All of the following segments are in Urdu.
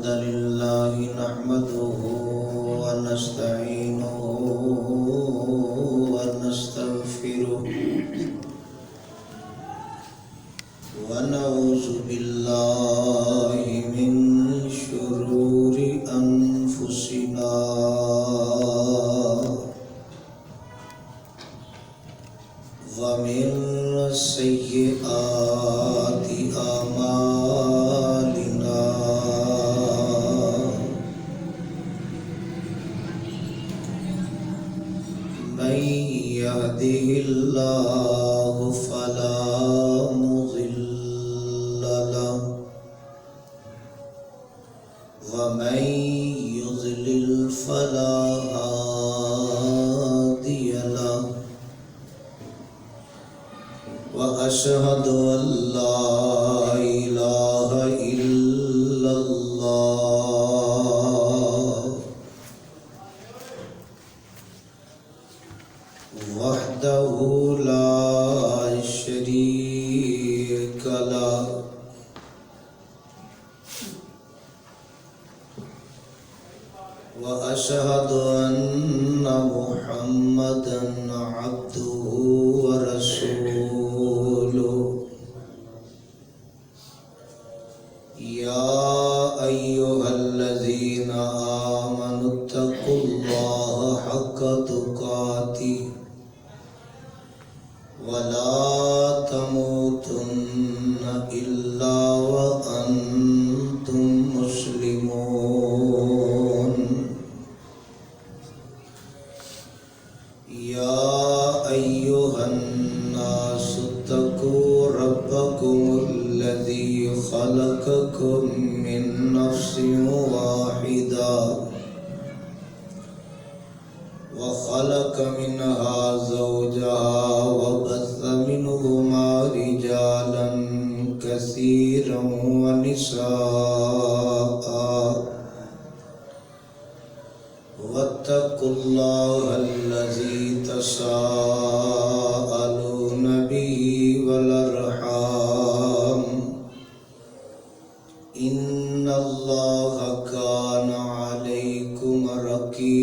الحمد لله نحمده ونستعينه ونستغفره ونعوذ بالله من شرور أنفسنا ومن سيئات أعمالنا من يهده الله فلا مضل له ومن يضلل فلا هادي له وأشهد أن لا إله إلا الله وحده لا شريك له وأشهد أن محمدا عبده ورسوله يا أيها الذين آمنوا اتقوا الله حق تقاته ولا تموتن إلا وأنتم مسلمون يا أيها الناس اتقوا ربكم الذي خلقكم من نفس واحدة وخلق منها زوجها وبث منهما رجالا كثيرا ونساء واتقوا الله الذي تساءلون به والأرحام إن الله كان عليكم رقيبا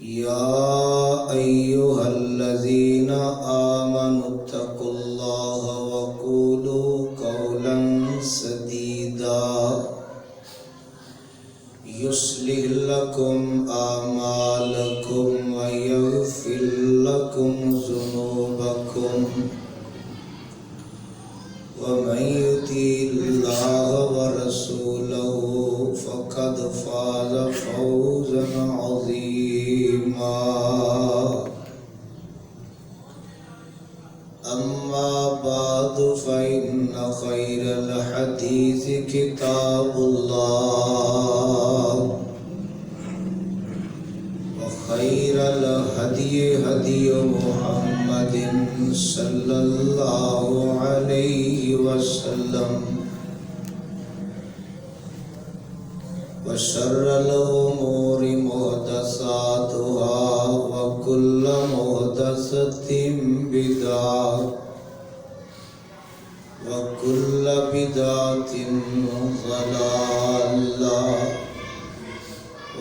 يا أيها الذين آمنوا اتقوا الله وقولوا قولا سديدا يصلح لكم أعمالكم ويغفر لكم ذنوبكم ومن يطع الله ورسوله فقد فاز فوزا عظيما أما بعد فإن خير الحديث كتاب الله وخير الهدي هدي محمد صلى الله عليه وسلم وشر الأمور محدثاتها وكل محدثة بدعة وكل بدعة ضلالة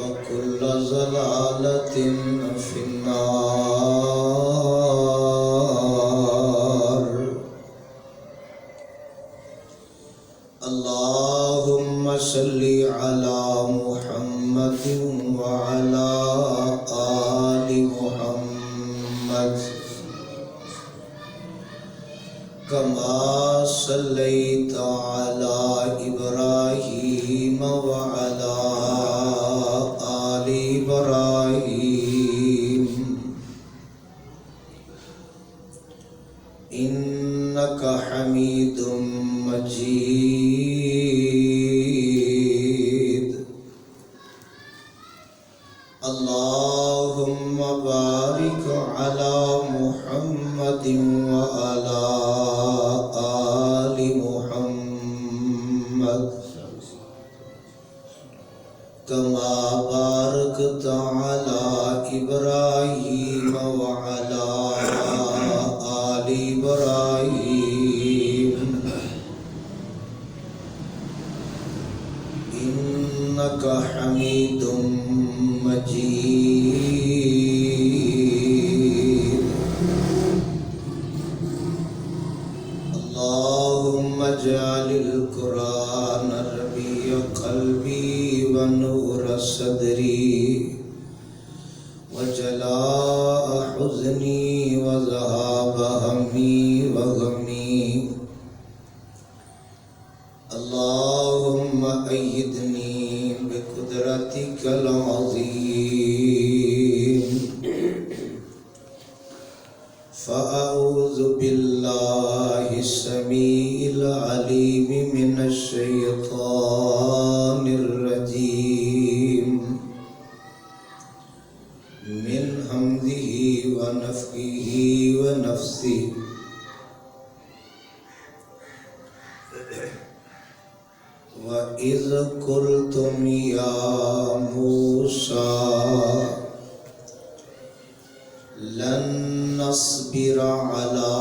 وكل ضلالة في النار اللهم صل على محمد وعلى آل محمد كما صليت على إبراهيم وعلى آل إبراهيم إنك حميد مجيد اللهم بارك على محمد وعلى آل محمد كما باركت على إبراهيم وعلى آل إبراهيم حزني وذهاب همي وغمي اللهم أيدني بقدرتك العظيم فأعوذ بالله السميع العليم من الشيطان الرجيم من همزه ونفخه ونفثه وَإِذْ قُلْتُمْ يَا مُوسَى لَن نَّصْبِرَ عَلَى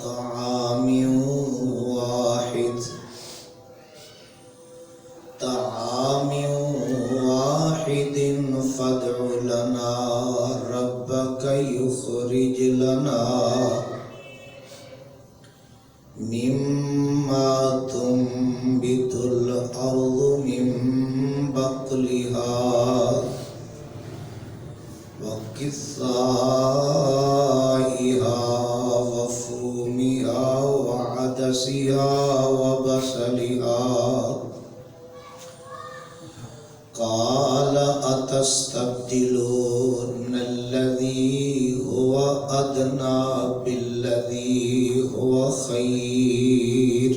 طَعَامٍ واحد فادع لنا ربك يخرج لنا مما تنبت الأرض من بقلها وقثائها وفومها وعدسها وبصلها قال أتستبدلون الذي هو أدنى بالذي هو خير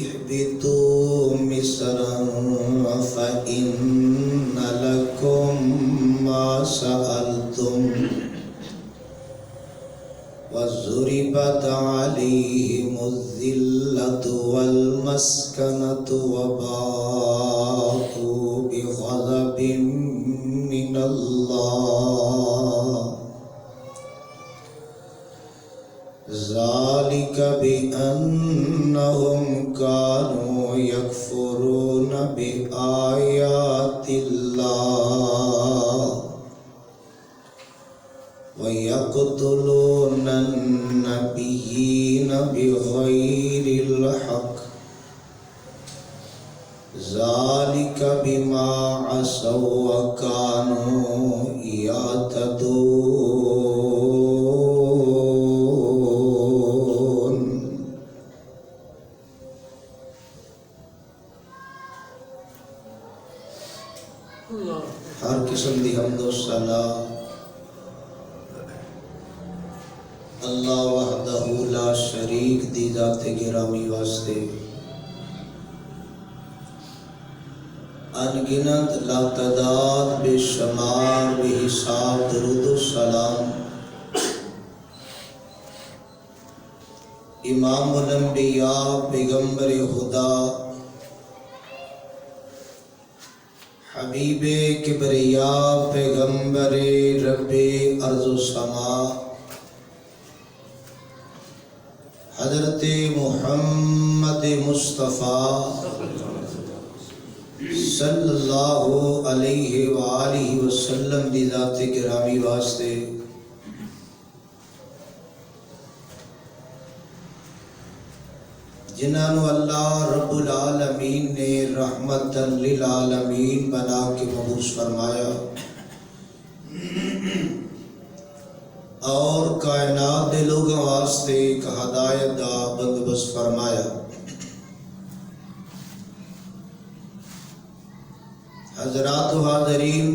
اهبطوا مصرا فإن لكم ما سألتم وضربت عليهم الذلة والمسكنة وباءوا بغضب من الله ذلك بأنهم كانوا يكفرون بآيات الله ويقتلون النبيين بغير الحق ذلك بما عصوا وكانوا يعتدون. ہر قسم دی حمد و ثنا اللہ وحدہ لا شریک دی ذات گرامی واسطے انگنت لا تعداد بے شمار بے حساب درود و سلام امام الانبیاء پیغمبر خدا حبیب کبریاء پیغمبر رب ارض و سما حضرت محمد مصطفیٰ صلی اللہ علیہ وآلہ وسلم دی ذات گرامی واسطے جنہوں اللہ رب العالمین نے رحمت للعالمین بنا کے مبعوث فرمایا اور کائنات دے لوگوں واسطے ایک ہدایت دا بندوبست فرمایا. حضرات و حاضرین،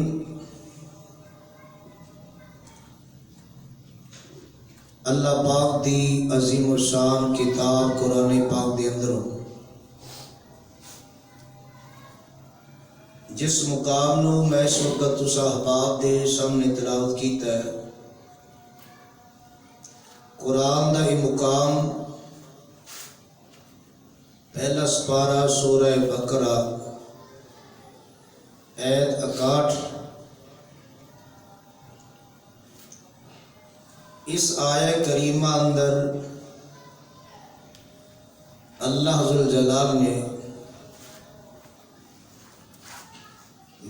اللہ پاک دی عظیم الشان کتاب قرآن پاک دے اندروں جس مقام نو میں اس وقت اس احباب دے سامنے تلاوت کیتا ہے، قرآن دا یہ مقام پہلا سپارہ سورہ بقرہ ایت 61. اس آیہ کریمہ اندر اللہ ذوالجلال نے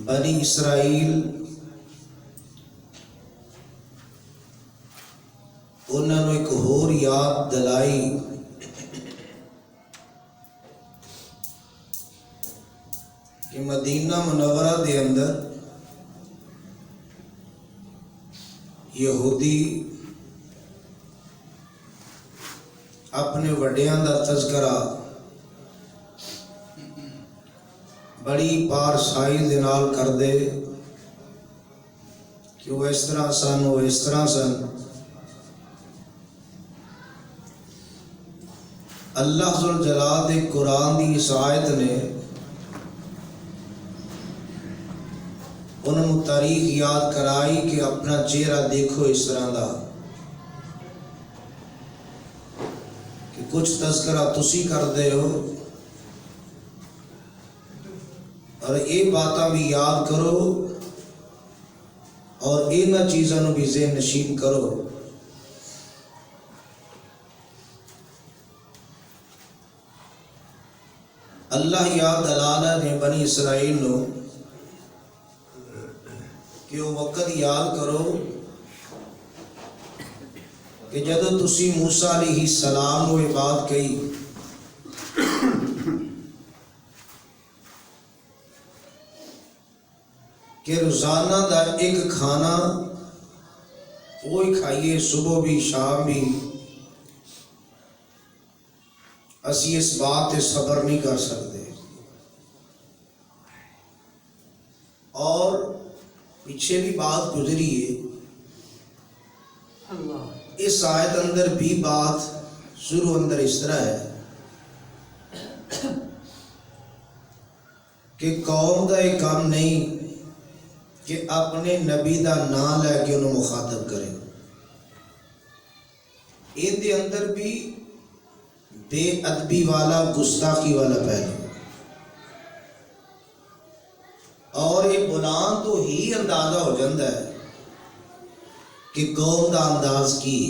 بنی اسرائیل انہوں نے ایک اور یاد دلائی کہ مدینہ منورہ دے اندر یہودی اپنے وڈیاں دا تذکرہ بڑی پارسائی دے نال کر دے کہ وہ اس طرح سن، وہ اس طرح سن۔ اللہ ذوالجلال دے قرآن دی اس آیت نے انہوں تاریخ یاد کرائی کہ اپنا چہرہ دیکھو اس طرح دا کہ کچھ تذکرہ تسی کر دے ہو اور یہ باتاں بھی یاد کرو اور انہاں چیزاں بھی ذہن نشین کرو۔ اللہ یاد دلالہ نے بنی اسرائیل نو کہ وہ وقت یاد کرو کہ جدو تسی موسیٰ علیہ السلام کو یہ بات کہی کہ روزانہ دا ایک کھانا وہی کھائیے، صبح بھی شام بھی، اسی اس بات سے صبر نہیں کر سکتے۔ اور پیچھے بھی بات گزری ہے، اس آیت اندر بھی بات شروع اندر اس طرح ہے کہ قوم دا ایک کام نہیں کہ اپنے نبی دا نام لے کے انہوں مخاطب کرے، ان دے اندر بھی بے ادبی والا، گستاخی والا پہلو، اور یہ بلان تو ہی اندازہ ہو جاتا ہے کہ قوم دا انداز کی،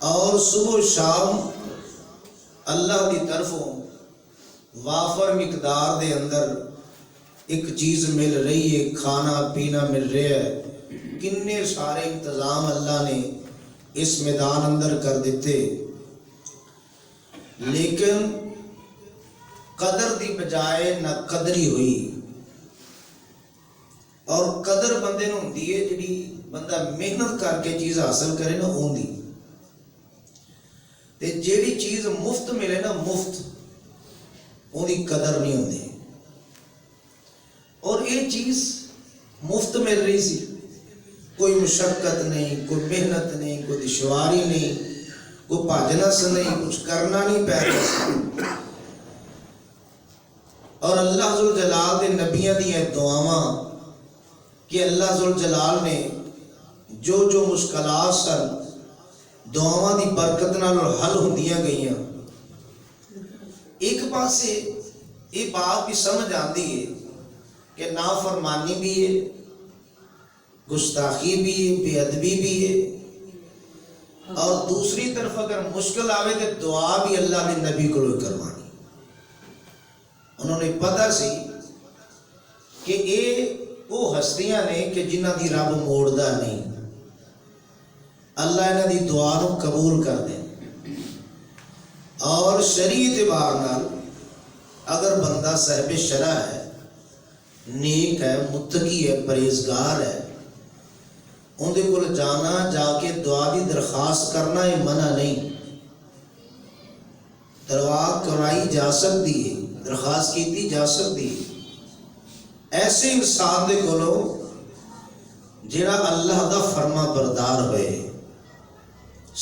اور صبح شام اللہ کی طرفوں وافر مقدار دے اندر ایک چیز مل رہی ہے، کھانا پینا مل رہا ہے، کنے سارے انتظام اللہ نے اس میدان اندر کر دیتے، لیکن قدر دی بجائے نہ قدری ہوئی۔ اور قدر بندے نوں ہوندی ہے جڑی بندہ محنت کر کے چیز حاصل کرے نا ہوندی، تے جیڑی چیز مفت ملے نا مفت اون دی قدر نہیں ہوندی۔ اور یہ چیز مفت مل رہی سی، کوئی مشقت نہیں، کوئی محنت نہیں، کوئی دشواری نہیں، کوئی بھاجنا سے نہیں، کچھ کرنا نہیں پہ رہا۔ اور اللہ ذوالجلال دے نبیاں دیا دعاواں کہ اللہ ذوالجلال نے جو جو مشکلات سن دعاواں دی برکت نال حل ہوندیاں گئیاں۔ ایک پاسے یہ بات بھی سمجھ آتی ہے کہ نافرمانی بھی ہے، گستاخی بھی ہے، بے ادبی بھی ہے، اور دوسری طرف اگر مشکل آوے تو دعا بھی اللہ نے نبی کو کروانی۔ انہوں نے پتہ سی کہ یہ وہ ہستیاں نے کہ جنہ دی رب موڑدا نہیں، اللہ انہاں دی دعا نو قبول کر دے۔ اور شرعی اعتبار نال اگر بندہ صاحب شرع ہے، نیک ہے، متقی ہے، پرہیزگار ہے، ان دے کول جانا، جا کے دعا دی درخواست کرنا یہ منع نہیں، دعا کرائی جا سکتی ہے، درخواست کیتی جا سکتی ہے۔ ایسے انسان دے کولو جڑا اللہ دا فرما بردار ہوئے،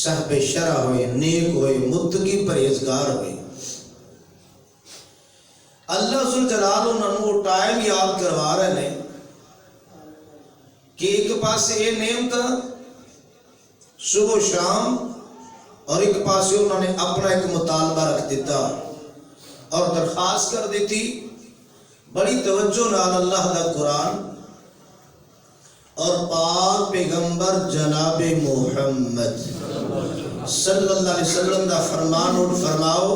صاحب شرع ہوئے، نیک ہوئے، متقی پرہیزگار ہوئے، اللہ ذوالجلال انہوں وہ ٹائم یاد کروا رہے ہیں کہ ایک پاسے یہ نعمت صبح و شام، اور ایک پاسے انہوں نے اپنا ایک مطالبہ رکھ دیتا اور درخواست کر دیتی بڑی توجہ نال اللہ دا قرآن اور پاک پیغمبر جناب محمد صلی اللہ علیہ وسلم دا فرمان اور فرماؤ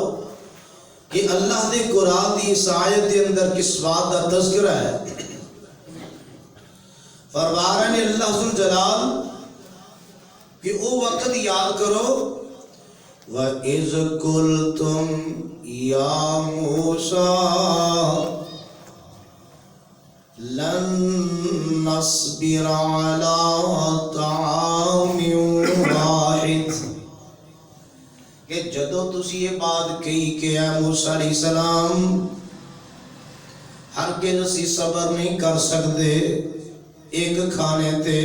کہ اللہ دے قرآن دی اس آیت دے اندر کس بات دا تذکرہ ہے۔ فرمان نے اللہ ذوالجلال کہ او وقت یاد کرو وَإِذْ قُلْتُمْ يَا مُوسَىٰ لن نصبر على طعام واحد کہ جدو تسی یہ بات کہی کہ اے موسیٰ علیہ السلام ہرگز اسی صبر نہیں کر سکتے ایک کھانے تے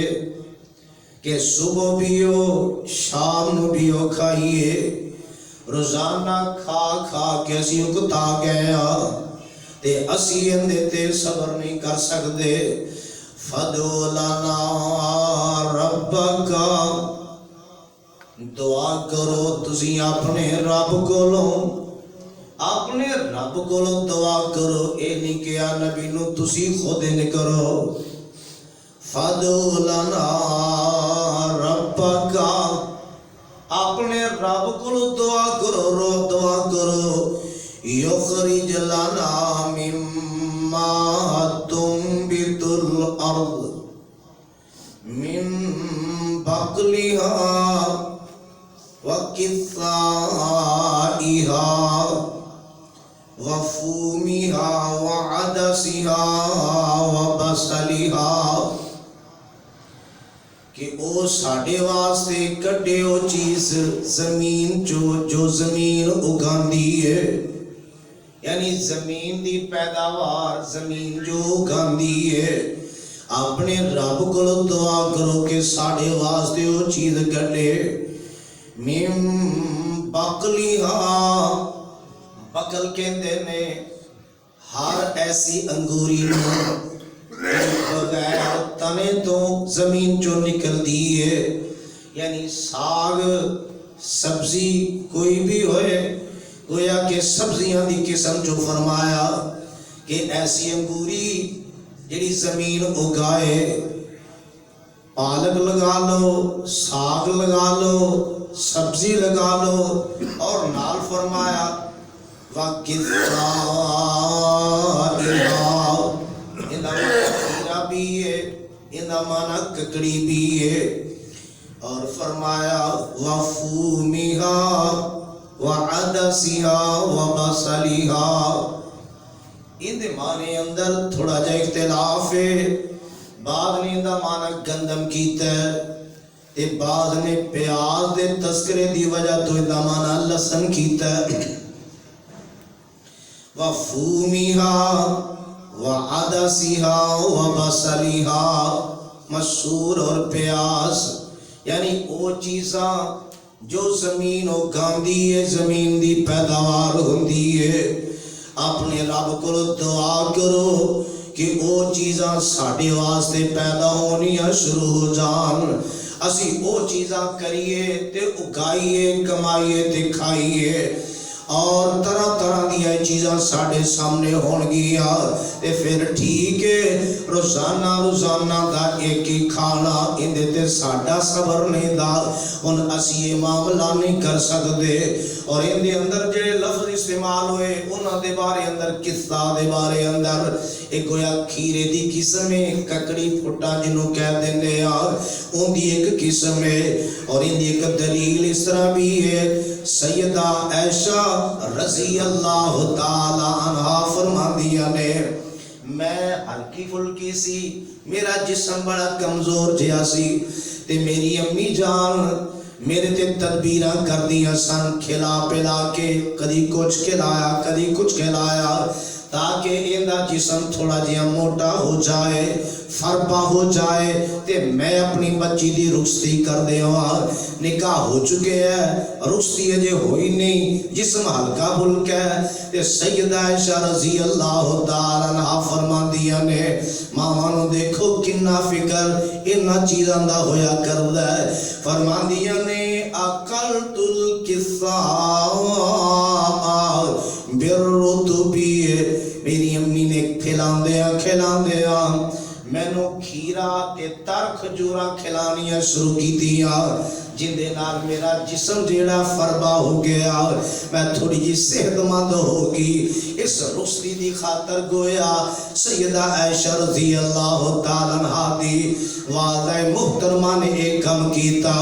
کہ صبح بھی ہو شام نو بھی ہو کھائیے روزانہ کھا کھا کے اسی اکتا گیا تے اسی اندے تے صبر نہیں کر سکتے فَدْعُ لَنَا رَبَّكَ دعا کرو تسی اپنے رب کو لو اپنے رب کو لو دعا کرو اے نہیں کیا نبی نو تسی خود نہیں کرو فَدْعُ لَنَا رَبَّكَ اپنے رب کو دعا کرو رو دعا کرو یخرج لنا مما تنبت الارض من بقلها وقثائها وفومها وعدسها وبصلها کہ او ساڑھے واسطے کڈے او چیز زمین جو زمین اگاندی ہے یعنی زمین دی پیداوار زمین جو اگاندی ہے اپنے رب کو دعا کرو کہ ساڑھے واسطے او چیز کڈے من بقلیہا بقل کہندے نے ہر ایسی انگوری نو بغیر تنے تو زمین جو نکل دی ہے یعنی ساگ سبزی کوئی بھی ہوئے گویا کہ سبزیاں دی قسم جو فرمایا کہ ایسی انگوری جڑی زمین اگائے پالک لگا لو ساگ لگا لو سبزی لگا لو اور نال فرمایا وَقِثَّائِهَا اندہ مانا کھیرا بھی ہے اندہ مانا ککڑی بھی ہے اور فرمایا وَفُومِهَا وَعَدَسِهَا وَبَصَلِهَا اندے معنی اندر تھوڑا جا اختلاف ہے بعد نے اندہ مانا گندم کیتا ہے تے بعد نے پیاز دے تذکرے دی وجہ تو اندہ مانا لسن کیتا ہے وَفُومِهَا وَعَدَسِهَا وَبَصَلِهَا مسور اور پیاز یعنی وہ چیزاں جو زمین اگاندی ہے زمین دی پیداوار ہوندی ہے اپنے رب کو دعا کرو کہ وہ چیزاں ساڑھے واسطے پیدا ہونیاں شروع ہو جان اسی وہ چیزاں کریے تے اگائیے کمائیے تے کھائیے اور طرح طرح دیا چیزاں ساڑھے سامنے ہون گیا تے پھر ٹھیک ہے روزانہ دا ایک ہی کھانا اندے تے ساڑھا صبر نہیں دا ان اسی یہ معاملہ نہیں کر سکتے اور اندے اندر جڑے لفظ استعمال ہوئے انہاں دے بارے اندر قصہ دے بارے اندر ایک گویا کھیرے دی قسم ہے ککڑی پھٹا جنہوں کہہ دینے یار ان دی ایک قسم ہے اور ان دی ایک دلیل اس طرح بھی ہے سیدہ عائشہ رضی اللہ تعالی عنہ فرماندیاں نے میں ہلکی پھلکی سی میرا جسم بڑا کمزور جیا سی تے میری امی جان میرے تے تدبیراں کر دیا سن کھلا پلا کے کدی کچھ کھلایا کدی کچھ کھلایا تاکہ اندہ جسم تھوڑا جیا موٹا ہو جائے فربا ہو جائے تے میں اپنی بچی دی رخصتی کر دے نکاح ہو چکے ہے رخصتی اجے ہوئی نہیں جسم ہلکا بھلکا ہے تے سیدہ عائشہ رضی اللہ تعالی عنہ فرماندیاں نے مامانو دیکھو کنا فکر انہا چیزاں دا ہویا کردہ ہے فرماندیاں نے اقلت القصہ بالرطبی میری امی نے کھلان دیا میں نو کھیرا تے تر کھجورا کھلانیاں شروع کی دیا جن دے نال میرا جسم جیڑا فربا ہو گیا میں تھوڑی جی صحت مند ہوگی اس رخصتی دی خاطر گویا سیدہ عائشہ رضی اللہ تعالیٰ عنہ دی واضح محترمہ نے ایک کم کیتا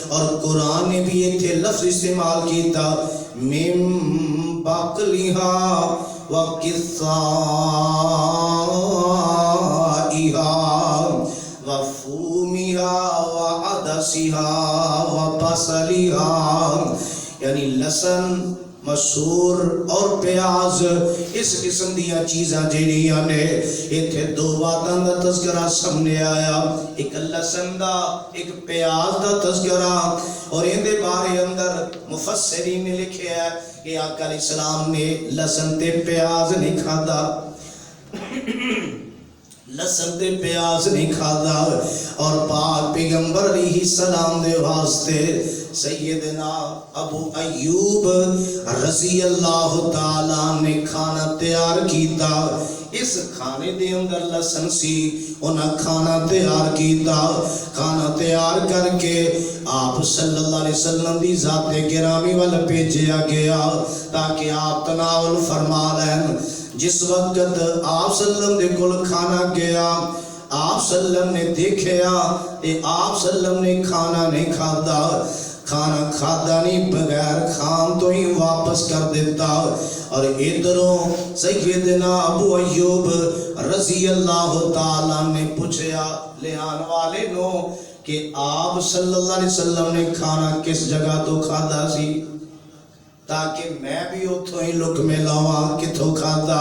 اور قرآن نے بھی ایک تھے لفظ استعمال کیتا من بقلها وقصائها عدسها و بصلها، یعنی لسن مسور اور پیاز اس قسم دیا چیزاں جڑیاں نے ایتھے دو باتاں دا تذکرہ سامنے آیا، ایک لسن دا ایک پیاز دا تذکرہ، اور ان دے بارے اندر مفسرین نے لکھیا ہے کہ آقا علیہ السلام نے لسن تے پیاز نہیں کھادا، لسن تے پیاز نہیں کھادا، اور پاک پیغمبر علیہ السلام دے واسطے سیدنا ابو ایوب رضی اللہ تعالیٰ نے کھانا تیار کیتا، اس کھانے دے اندر لسن سی، انہاں کھانا تیار کیتا، کھانا تیار کر کے آپ صلی اللہ علیہ وسلم دی ذات گرامی والا بھیجیا گیا تاکہ آپ تناول فرما لیں۔ جس وقت آپ صلی اللہ علیہ وسلم دے کل کھانا گیا، آپ صلی اللہ علیہ وسلم نے دیکھیا کہ آپ صلی اللہ علیہ وسلم نے کھانا نہیں کھادا، کھانا کھادا نہیں، بغیر کھان تو ہی واپس کر دیتا، اور ادھروں سیدنا ابو ایوب رضی اللہ تعالیٰ نے پوچھیا لے آن والے نو کہ آپ صلی اللہ علیہ وسلم نے کھانا کس جگہ تو کھادا سی، تاکہ میں بھی اتھوں ہی لقمے لاواں کتھوں کھادا۔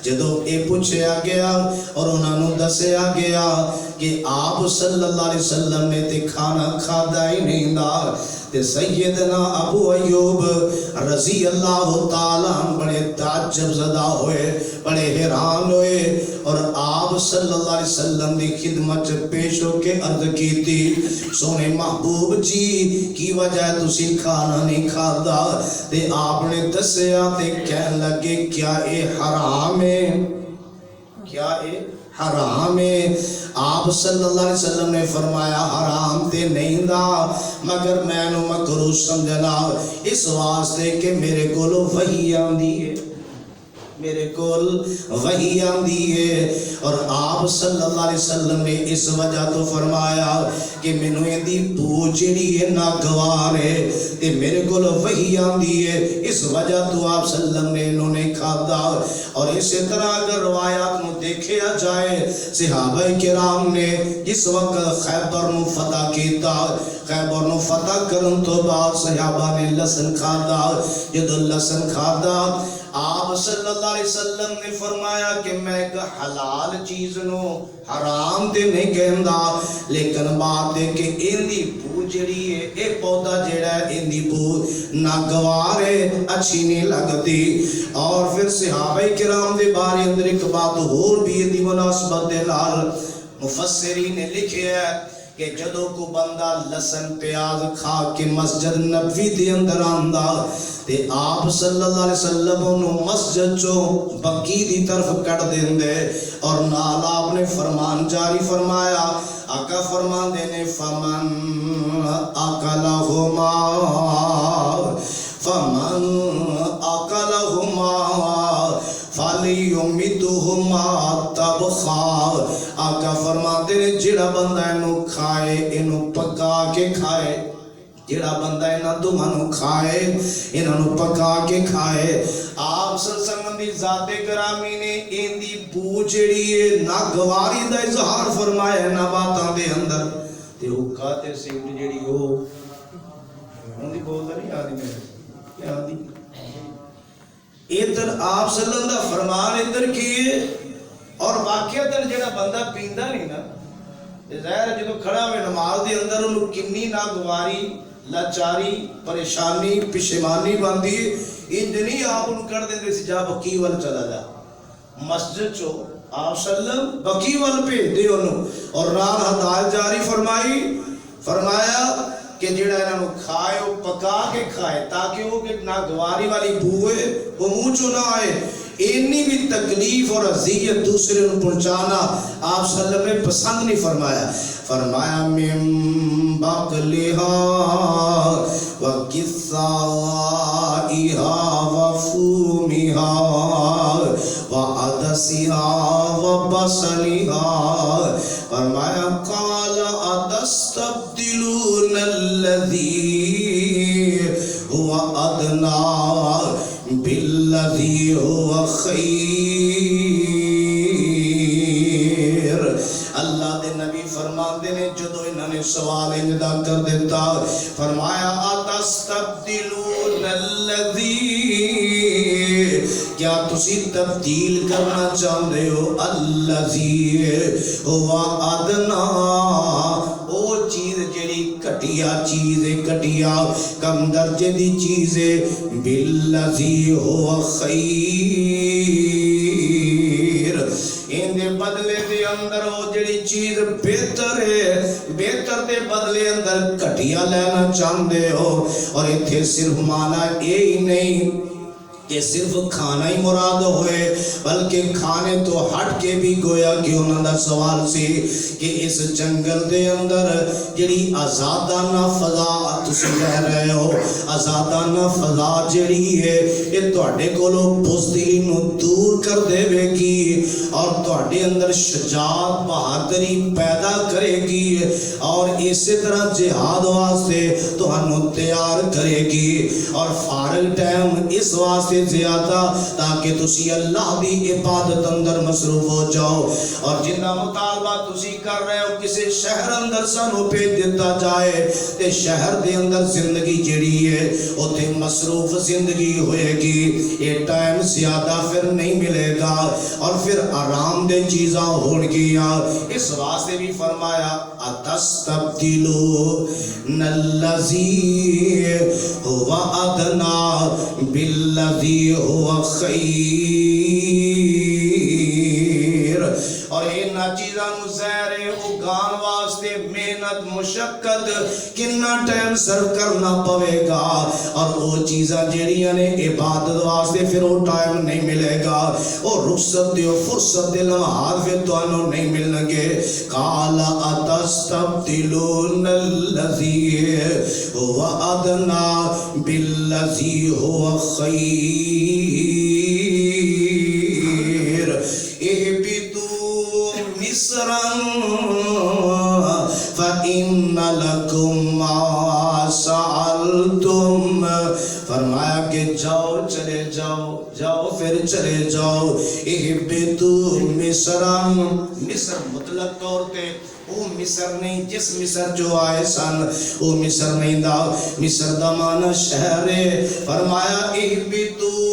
جدوں اے پوچھیا گیا اور انہاں نوں دسیا گیا کہ آپ صلی اللہ علیہ وسلم نے تے کھانا کھادا ہی نہیں دا، تے سیدنا ابو ایوب رضی اللہ تعالیٰ بڑے تعجب زدہ ہوئے، بڑے حیران ہوئے، اور آپ صلی اللہ علیہ وسلم دی خدمت پیش ہو کے عرض کی تھی سونے محبوب جی کی وجہ تسی کھانا نہیں کھادا، تے آپ نے دسیا تے کہنے لگے کیا اے حرام ہے، کیا اے حرام ہے؟ آپ صلی اللہ علیہ وسلم نے فرمایا حرام تے نہیں دا، مگر میں نو مکروہ سمجھنا اس واسطے کہ میرے کولو وحی آندی ہے، میرے کول وحی آندی ہے، اور آپ صلی اللہ علیہ وسلم نے اس وجہ تو فرمایا کہ مینوں دی بو جڑی ہے ناگوار ہے تے میرے کول وحی آندی ہے، اس وجہ تو آپ صلی اللہ علیہ وسلم نے انہوں نے کھادا۔ اور اسی طرح اگر روایات میں دیکھیا جائے صحابہ کرام نے جس وقت خیبر نو فتح کیتا، خیبر نو فتح کرن تو بعد صحابہ نے لسن کھادا، جدو لسن کھادا آپ صلی اللہ علیہ وسلم نے فرمایا کہ میں ایک حلال چیز نو حرام تے نہیں کہندا، لیکن بات ہے کہ ان دی بو جڑی ہے اے پودا جڑا ہے ان دی بو ناگوار ہے، اچھی نہیں لگتی۔ اور پھر صحابہ کرام دے بارے اندر ایک بات اور بھی ان دی مناسبت دے نال مفسرین نے لکھیا ہے کہ جدو کو بندہ لسن پیاز کھا کے مسجد نبوی دے اندر آندا تے آپ صلی اللہ علیہ وسلم انہوں مسجد چو بقی دی طرف کٹ دیں دے، اور نال آپ نے فرمان جاری فرمایا، آقا فرمان دینے فمن اکلہما فَلْيُمِتُهُمَا طَبْخًا، آقا فرماتے ہیں جڑا بندہ انہوں کھائے انہوں پکا کے کھائے، جڑا بندہ انہوں دمانوں کھائے انہوں پکا کے کھائے۔ آپ صلی اللہ علیہ وسلم دی ذات گرامی نے ان دی بو جڑی ہے ناگواری دا اظہار فرمایا نباتاں دے اندر، تے حکا تے سیٹ جڑی ہو ان دی بولتا نہیں آدھی میرے کیا آدھی ادھر آپ صلی اللہ علیہ وسلم فرمان ادھر کیے، اور واقعہ جڑا بندہ پیندا نہیں نا ظاہر جدو کھڑا ہوئے نماز دے اندر انہوں کنی ناگواری لاچاری پریشانی پشیمانی باندھی انجنی آپ انہوں کر دیں دے جا بقی وال چلا جا مسجد چو آپ صلی اللہ علیہ وسلم بقی وال پہ دے انہوں، اور ران ہدایت جاری فرمایا کہ جڑا انہوں کھائے وہ پکا کے کھائے تاکہ وہ کہ ناگواری والی بوئے وہ منہ چو نہ آئے۔ انی بھی تکلیف اور اذیت دوسرے انہوں پہنچانا آپ صلی اللہ علیہ وسلم نے پسند نہیں فرمایا، فرمایا من بقلہا وقصائہا وفومہا وعدسہا وبصلہا، فرمایا قال اتستبدلون الذی هو ادنی بالذی هو خیر، اللہ دے نبی فرماندے نے جدو انہوں نے سوال انجدہ کر دیتا فرمایا اتستبدلون الذی کیا تسی تبدیل کرنا چاہتے ہو الذی ہوا ادنا او چیز جڑی کٹیا چیز کٹیا کم درجے دی چیز بالذی ہوا خیر ان دے بدلے دے اندر وہ جڑی چیز بہتر ہے بہتر دے بدلے اندر کٹیا لینا چاہتے ہو اور اتھے صرف مانا یہی نہیں کہ صرف کھانا ہی مراد ہوئے بلکہ کھانے تو ہٹ کے بھی گویا کہ انہوں دا سوال سی کہ اس جنگل دے اندر جڑی آزادانہ فضا تسی رہ رہے ہو آزادانہ فضا جڑی ہے یہ تواڈے کولوں بزدلی نو دور کر دے گی اور تواڈے اندر شجاعت بہادری پیدا کرے گی اور اسی طرح جہاد واسطے تہانوں تیار کرے گی اور فارغ ٹائم اس واسطے زیادہ تاکہ تسی اللہ دی عبادت اندر مصروف ہو جاؤ اور جنہ مطالبہ تسی کر رہے ہو کسی شہر اندر سانو بھیج دیتا جائے تے شہر دے اندر زندگی جڑی ہے اوتھے مصروف زندگی ہوئے گی یہ ٹائم زیادہ پھر نہیں ملے گا اور پھر آرام دے چیزاں ہون گیا اس واسطے بھی فرمایا اتستبدلون الذی ہوا ادنا بالذی ہوا خیر اور اینا چیزاں نظر اگان واسطے محنت مشقت کنا ٹائم سر کرنا پوے گا اور وہ چیزاں جڑیاں نے عبادت واسطے پھر وہ ٹائم نہیں ملے گا اور رخصت دیو فرصت دے لمحات پھر توانوں نہیں ملنے گے قال اتستبدلون الذی هو ادنا بالذی هو خیر اهبطوا مصرا فإن لكم ما سألتم فرمایا کہ جاؤ چلے جاؤ جاؤ پھر چلے جاؤ اہبطوا مصرا مصر مطلق طور پہ وہ مصر نہیں جس مصر جو آئے سن وہ مصر نہیں دا مصر دا معنی شہر ہے فرمایا اہبطوا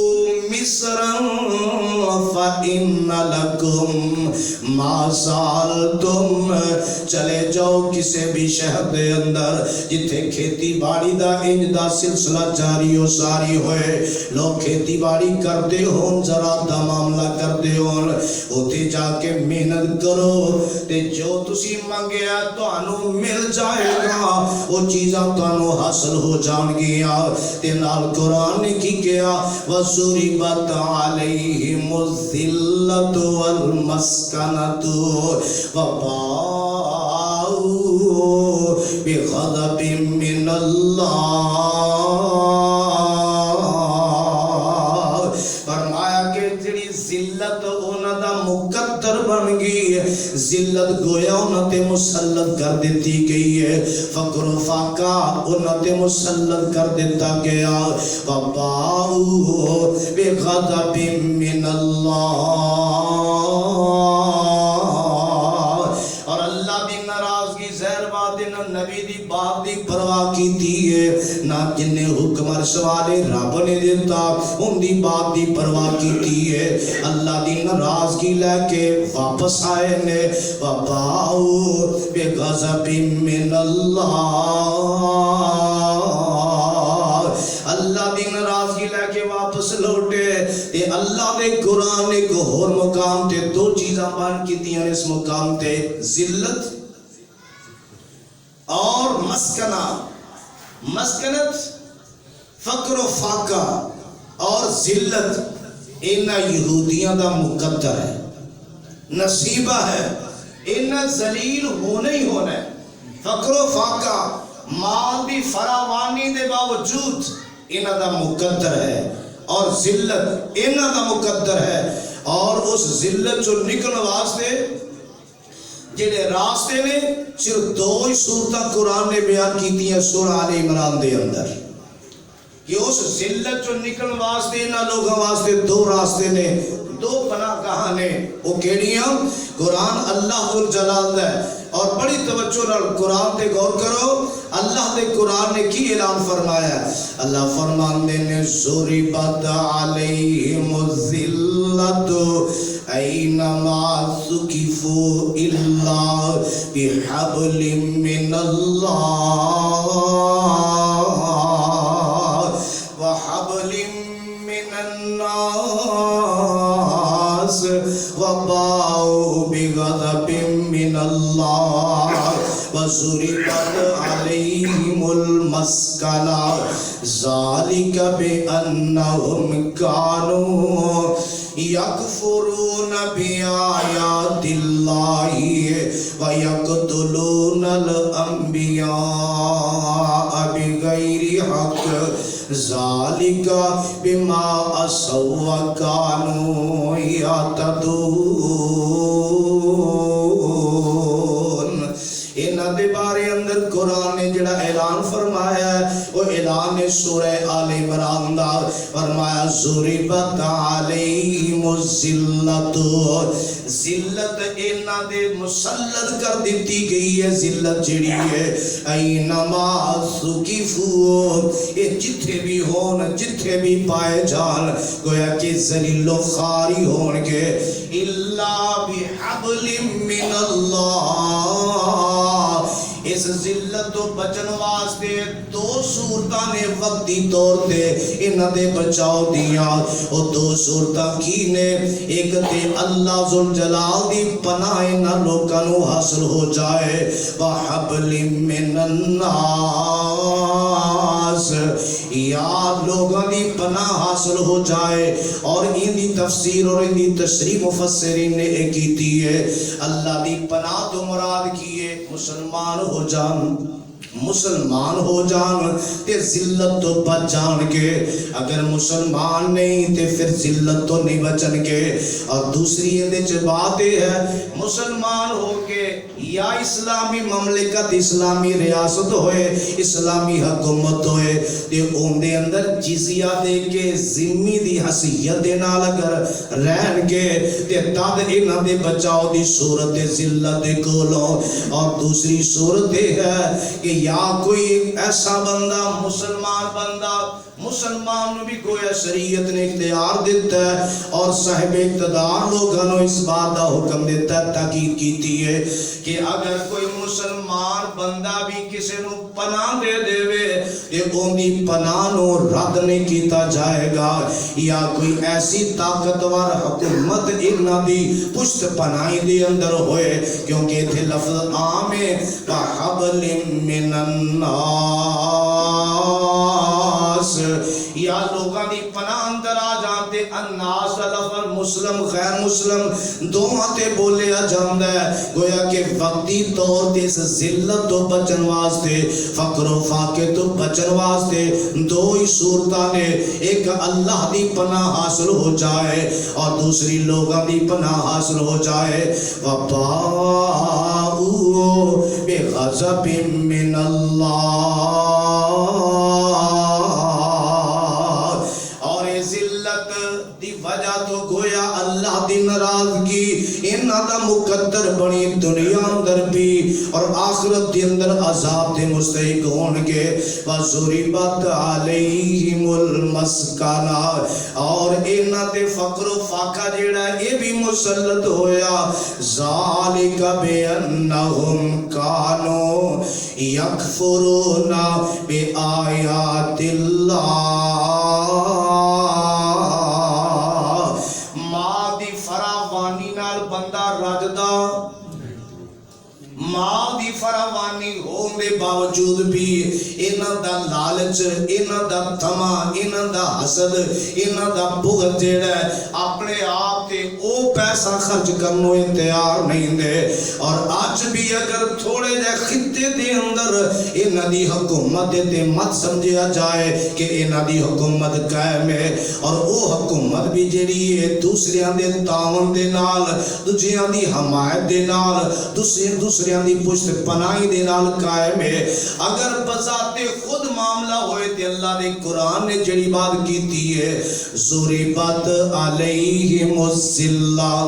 مصرا فإن لكم ما سألتم چلے جاؤ کسی بھی شہر دے اندر جتھے کھیتی باڑی دا انج دا سلسلہ جاری و ساری ہوئے لوگ کھیتی باڑی کرتے ہون زراعت دا معاملہ کرتے ہون ہوتے جا کے محنت کرو تے جو تسی منگیا تو انو مل جائے گا وہ چیزاں تو انو حاصل ہو جان گیا تے نال قرآن نے کی کیا وَسُرِبَتْ عَلَيْهِمُ الذِّلَّةُ وَالْمَسْكَنَةُ وَبَاءُوا بِغَضَبٍ مِّنَ اللَّهِ فرمایا کہ جڑی ذلت انہاں دا مقدر بن گئی ہے ذلت گویا انہاں تے مسلط کر دیتی گئی ہے فقر و فاقہ انہاں تے مسلط کر دیتا گیا وَبَاءُوا بِغَضَبٍ مِّنَ اللَّهِ اور اللہ دی ناراضگی زہر بات نہ نبی دی بات دی پرواہ کی ہے نہ جن حکم عرش والے رب نے دیتا ان دی بات دی پرواہ کی ہے اللہ دی ناراضگی لے کے واپس آئے نے وَبَاءُوا بِغَضَبٍ مِّنَ اللَّهِ اللہ دی ناراضگی لے کے واپس لوٹے تے اللہ دے قرآن ایک اور مقام تے دو چیزاں بیان کیتیاں اس مقام تے ذلت اور مسکنہ مسکنت فقر و فاقہ اور ذلت انہا یہودیاں دا مقدر ہے نصیبہ ہے انہا ذلیل ہونے ہی ہونا ہے فقر و فاقہ مال بھی فراوانی دے باوجود انہا دا مقدر ہے اور ذلت انہا دا مقدر ہے اور اس ذلت جو نکل واسطے جڑے راستے نے صرف دو ہی صورتہ قرآن نے بیان کی ہیں سورہ آل عمران دے اندر کہ اس ذلت جو نکل واسطے نہ لوگوں واسطے دو راستے نے دو پناہ گاہ نے وہ کیڑیاں قرآن اللہ ذل جلال ہے اور بڑی توجہ نال قرآن تے غور کرو اللہ دے قرآن نے کی اعلان فرمایا ہے اللہ فرماندے نے ضربت علیہم الذلۃ اینما ثقفوا الا بحبل من اللہ وحبل من الناس وباؤوا بغضب من اللہ وضربت علیہم المسکنہ ذالک بأنہم کانوا یکفرون بآیات اللہ ویقتلون الانبیاء بغیر حق ذالک بما عصوا وکانوا یعتدون انہاں دے بارے اندر قرآن نے جڑا اعلان فرمایا ہے وہ اعلان سورہ آل عمران دا فرمایا ضربت علیہم الذلۃ ذلت انہاں دے مسلط کر دیتی گئی ہے ذلت جڑی ہے اینما ثقفوا یہ جتھے بھی ہون جتھے بھی پائے جان گویا کہ ذلیل و خواری ہون گے الا بحبل من اللہ اس ذلت تو بچن واسطے دو صورتاں نے وقتی طور تے انہاں دے بچاؤ دیاں او دو صورتاں کی نے ایک تے اللہ ذل جلال دی پناہ انہاں لوکاں نو حاصل ہو جائے وحبل من الناس یا لوگاں دی پناہ حاصل ہو جائے اور ان دی تفسیر اور ان دی تشریح مفسرین نے ایک کیتی ہے اللہ دی پناہ تو مراد کی ہے مسلمان ہو جان تے ذلت تو بچ جان کے اگر مسلمان نہیں تے پھر ذلت تو نہیں بچن کے اور دوسری یہ بات ہے مسلمان ہو کے یا اسلامی مملکت اسلامی ریاست ہوئے اسلامی حکومت ہوئے تے ان دے اندر جزیہ دے کے ذمہ دی حیثیت دے نال اگر رہن کے تے تد انہاں دے بچاؤ دی صورت ذلت دے کولوں اور دوسری صورت ہے کہ یا کوئی ایسا بندہ مسلمان نو بھی گویا شریعت نے اختیار دیتا ہے اور صاحب اقتدار لوگوں اس بات کا حکم دیتا ہے تاکید کیتی ہے کہ اگر کوئی مسلمان بندہ بھی کسی نو پناہ دے دے کہ ان دی پناہ نو رد نہیں کیتا جائے گا یا کوئی ایسی طاقتور حکومت انہاں دی پشت پناہی دے اندر ہوئے کیونکہ تھے لفظ عام ہے وحبل من الناس یا لوگاں دی پناہ اندر آ جاتے الناس لفظ مسلم غیر مسلم دونوں تے بولیا جاندا ہے گویا کہ وقتی طور تے اس ذلت تو بچن واسطے فقر و فاقے تو بچن واسطے دو ہی صورتاں نے ایک اللہ دی پناہ حاصل ہو جائے اور دوسری لوگاں دی پناہ حاصل ہو جائے وباؤ بغضب من اللہ وجہ تو گویا اللہ دی ناراضگی انہاں دا مقدر بنی دنیا اندر بھی اور آخرت دی اندر عذاب دے مستحق ہون گے وَضُرِبَتْ عَلَيْهِمُ الْمَسْكَنَةُ اور انہاں تے فقر و فاقہ جیڑا یہ بھی مسلط ہویا ذَلِكَ بِأَنَّهُمْ كَانُوا يَكْفُرُونَ بِآيَاتِ اللَّهِ ماں دی فراوانی ہون دے باوجود بھی انہاں دا لالچ انہاں دا طمع انہاں دا حسد انہاں دا بغض جیڑا ہے اپنے آپ تے او پیسہ خرچ کرنو تیار نہیں دے اور آج بھی اگر تھوڑے جے خطے دے اندر انہاں دی حکومت دے مت سمجھیا جائے کہ انہاں دی حکومت قائم ہے اور او حکومت بھی جڑی ہے دوسریاں دے تعاون دے نال دوجیاں دی حمایت دے نال دوسریاں دی پشت پناہی دے نال قائم ہے اگر بذات خود معاملہ ہوئے تے اللہ دے قرآن نے جڑی بات کیتی ہے ضربت علیہم الذلہ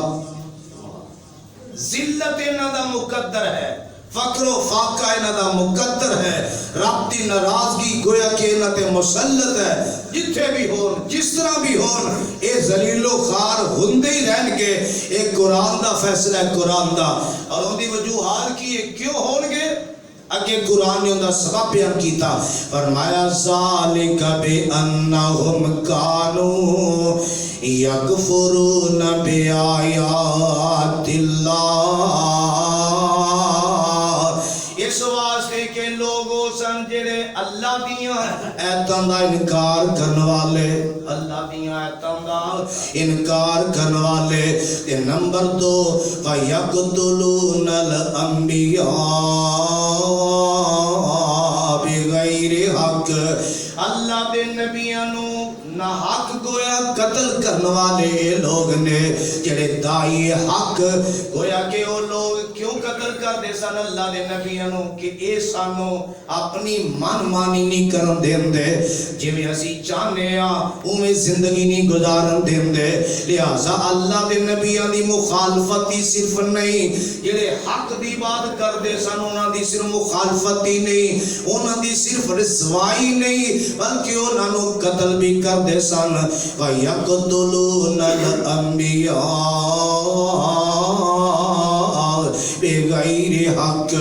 ذلت انہاں دا مقدر ہے فقر و فاقہ انہاں دا مقدر ہے رب دی ناراضگی گویا کہ انہاں تے مسلط ہے جتھے بھی ہون جس طرح بھی ہون اے ذلیل و خوار ہوندے ہی رہن گے اے قرآن دا فیصلہ ہے قرآن دا اور ان دی وجوہات کی کیوں ہون گے اگے قرآن نے اندہ سبب بیان کیتا فرمایا ذالک بِأَنَّهُمْ كَانُوا يَكْفُرُونَ بِآيَاتِ اللَّهِ اس واسطے کہ لوگوں سن جڑے اللہ دیاں ایتاں دا انکار کرن والے اللہ دیاں ایتاں دا انکار کرن والے تے نمبر 2 فَيَقْتُلُونَ الْأَنْبِيَاءَ بغیر حق اللہ دے نبیوں نہ حق گویا قتل کرنے والے لوگ نے جڑے دائی حق گویا کہ وہ لوگ کیوں قتل کر دے سن اللہ دے نبیوں کہ اے سانو اپنی من مانی نہیں کرن دین دے جویں اسی چاہنے اویں زندگی نہیں گزارن دین دے لہذا اللہ دے نبیوں دی مخالفت ہی صرف نہیں جڑے حق دی بات کر دے سن انہاں دی صرف مخالفت ہی نہیں انہاں دی صرف رسوائی نہیں بلکہ انہاں نو قتل بھی کر دے سن وَيَقْتُلُونَ الْأَنْبِيَاءَ بغیر حق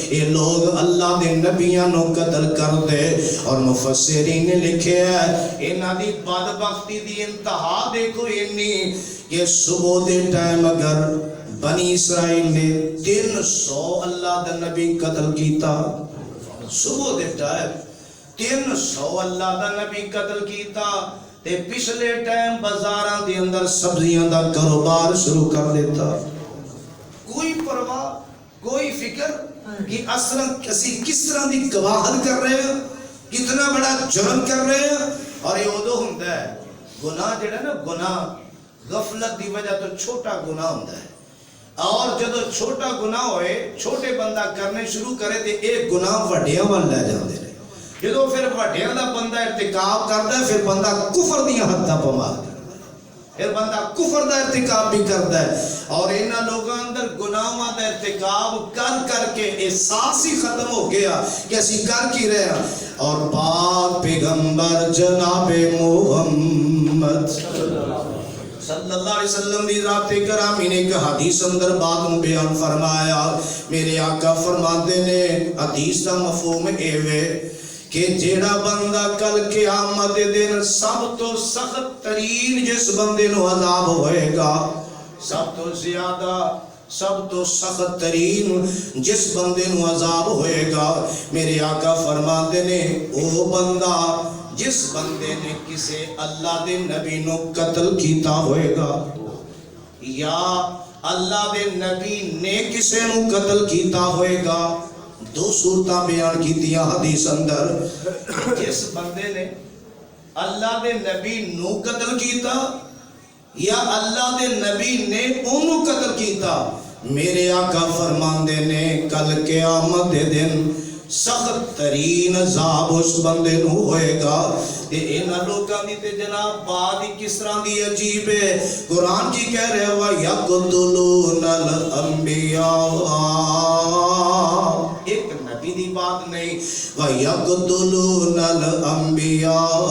یہ لوگ اللہ دے نبیوں نو قتل کر دے اور مفسرین نے لکھے ہے انہاں دی بدبختی دی انتہا دیکھو انی کہ صبح دے ٹائم اگر بنی اسرائیل نے 300 اللہ دے نبی قتل کیتا صبح دے ٹائم 300 اللہ دا نبی قتل کیتا تے پچھلے ٹائم بازاراں دے اندر سبزیاں دا کاروبار شروع کر دیتا کوئی پرواہ کوئی فکر کہ اسی کس طرح دی گواہل کر رہے ہیں کتنا بڑا جرم کر رہے ہیں اور یہ ادو ہوندا ہے گناہ جڑا نا گناہ غفلت دی وجہ تو چھوٹا گناہ ہوندا ہے اور جدو چھوٹا گناہ ہوئے چھوٹے بندہ کرنے شروع کرے تے ایک گناہ وڈیاں وال لے جاندے نے جدو پھر وڈیاں دا بندہ ارتکاب کردا ہے پھر بندہ کفر دیاں حداں پا ماردا ہے پھر بندہ کفر دا ارتکاب بھی کردا ہے اور انہاں لوگاں اندر گناہاں دا ارتکاب کر کر کے احساس ہی ختم ہو گیا کہ اسی کر کی رہے ہیں اور پاک پیغمبر جناب محمد صلی اللہ علیہ وسلم دی ذات کرامی نے ایک حدیث اندر بات بیان فرمایا میرے آقا فرماتے نے حدیث دا مفہوم ایوے کہ جیڑا بندہ کل قیامت دن سب تو سخت ترین جس بندے نو عذاب ہوئے گا سب تو زیادہ سب تو سخت ترین جس بندے نو عذاب ہوئے گا میرے آقا فرماتے نے او بندہ جس بندے نے کسے اللہ دے نبی نو قتل کیتا ہوئے گا یا اللہ دے نبی نے کسے نو قتل کیتا ہوئے گا دو صورتاں بیان کی دیا حدیث اندر جس بندے نے اللہ دے نبی نو قتل کیتا یا اللہ دے نبی نے انہوں قتل کیتا میرے آقا فرماندے نے کل قیامت دے دن سخت ترین عذاب اس بندے نو ہوئے گا تے انہاں لوکاں دی تے جناب بات ہی کس طرح دی عجیب ہے قرآن کی کہہ رہے ہوا یقتلون الانبیاء ایک نبی دی بات نہیں وَيَقْتُلُونَ الْأَنْبِيَاءَ